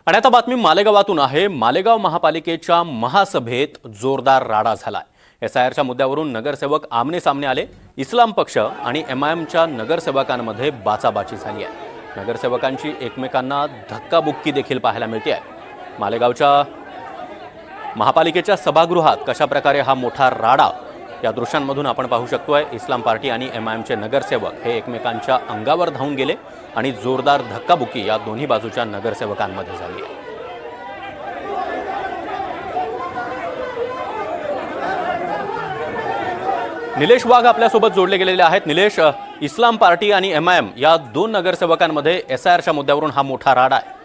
आणि आता बातमी मालेगावातून आहे। मालेगाव महापालिकेच्या महासभेत जोरदार राडा झालाय। एसआयआरच्या मुद्द्यावरून नगरसेवक आमने सामने आले। इस्लाम पक्ष आणि एमआयएमच्या नगरसेवकांमध्ये बाचाबाची झाली आहे। नगरसेवकांची एकमेकांना धक्काबुक्की देखील पाहायला मिळते आहे। मालेगावच्या महापालिकेच्या सभागृहात कशा प्रकारे हा मोठा राडा या दृश्यांमधून आपण पाहू शकतोय। इस्लाम पार्टी आणि एमआयएमचे नगरसेवक हे एकमेकांच्या अंगावर धावून गेले आणि जोरदार धक्काबुक्की या दोन्ही बाजूच्या नगरसेवकांमध्ये झाली आहे। निलेश वाघ आपल्यासोबत जोडले गेलेले आहेत। निलेश, इस्लाम पार्टी आणि एमआयएम या दोन नगरसेवकांमध्ये एसआयआरच्या मुद्द्यावरून हा मोठा राडा आहे।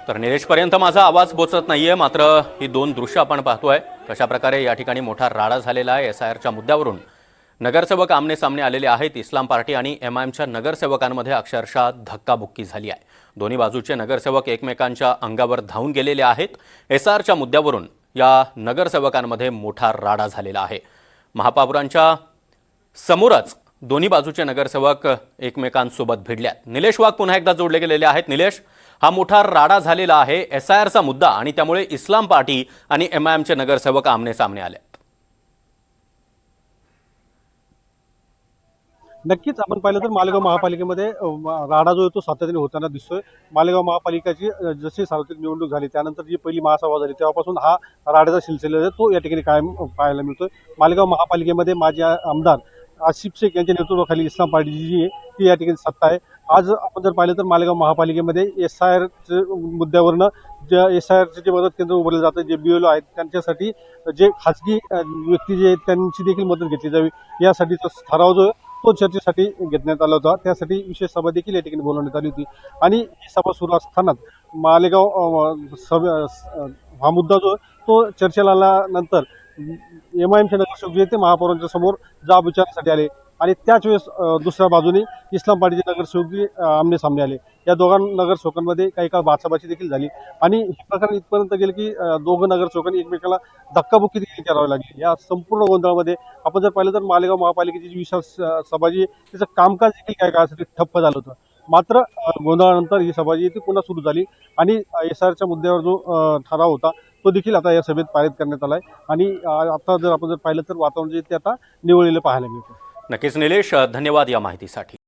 तर निलेशपर्यंत माझा आवाज पोहोचत नाहीये, मात्र ही दोन दृश्य आपण पाहतोय कशा प्रकारे या ठिकाणी मोठा राडा झालेला आहे। एसआयआरच्या मुद्द्यावरून नगरसेवक आमने सामने आलेले आहेत। इस्लाम पार्टी आणि एमआयएमच्या नगरसेवकांमध्ये अक्षरशः धक्काबुक्की झाली आहे। दोन्ही बाजूचे नगरसेवक एकमेकांच्या अंगावर धावून गेलेले आहेत। एसआयआरच्या मुद्द्यावरून या नगरसेवकांमध्ये मोठा राडा झालेला आहे। महापौरांच्या समोरच दोन्ही बाजूचे नगरसेवक एकमेकांसोबत भिडल्यात। निलेश वाघ पुन्हा एकदा जोडले गेलेले आहेत। निलेश, हा मोठा राडा झालेला आहे एसआयआरचा मुद्दा आणि त्यामुळे इस्लाम पार्टी आणि एमआयएमचे नगरसेवक आमने सामने आले। नक्कीच आपण पाहिलं तर मालेगाव महापालिकेमध्ये राडा जो आहे तो सातत्याने होताना दिसतोय। मालेगाव महापालिकेची जशी सार्वत्रिक निवडणूक झाली त्यानंतर जी पहिली महासभा झाली तेव्हापासून हा राड्याचा सिलसिला आहे तो या ठिकाणी कायम पाहायला मिळतोय। मालेगाव महापालिकेमध्ये माजी आमदार आसिफ शेख यांच्या नेतृत्वाखाली इस्लाम पार्टीची जी आहे ती या ठिकाणी सत्ता आहे। आज आपण जर पाहिलं तर मालेगाव महापालिकेमध्ये एसआयआरच्या मुद्द्यावरनं ज्या एसआयआरचे जे मदत केंद्र उभारले जातं, जे बीएलओ आहेत त्यांच्यासाठी जे खासगी व्यक्ती जे आहेत त्यांची देखील मदत घेतली जावी यासाठीचा ठराव जो तो चर्चेसाठी घेण्यात आला होता। त्यासाठी विशेष सभा देखील या ठिकाणी बोलवण्यात आली होती आणि ही सभा सुरू असतानाच मालेगाव हा मुद्दा जो तो चर्चेला आल्यानंतर एमआयएमचे नगरसेवक जे ते महापौरांच्या समोर जाब विचारण्यासाठी आले आणि त्याच वेळेस दुसऱ्या बाजूने इस्लाम पार्टीचे नगरसेवक आमने सामने आले। या दोघां नगरसेवकांमध्ये काही काळ बाचाबाची देखील झाली आणि हे प्रकरण इथपर्यंत गेले की दोघं नगरसेवकांनी एकमेकाला धक्काबुक्की देखील करावी लागली। या संपूर्ण गोंधळामध्ये आपण जर पाहिलं तर मालेगाव महापालिकेची जी विशाल सभा जी त्याचं कामकाज देखील काही काळासाठी ठप्प झालं होतं। मात्र गोंधळानंतर ही सभा जी ती पुन्हा सुरू झाली आणि एसआरच्या मुद्द्यावर जो ठराव होता तो देखील आता या सभेत पारित करण्यात आलाय आणि आता जर आपण जर पाहिलं तर वातावरण जे ते आता निवळलेलं पाहायला मिळतं। नक्कीच निलेश, धन्यवाद या माहितीसाठी।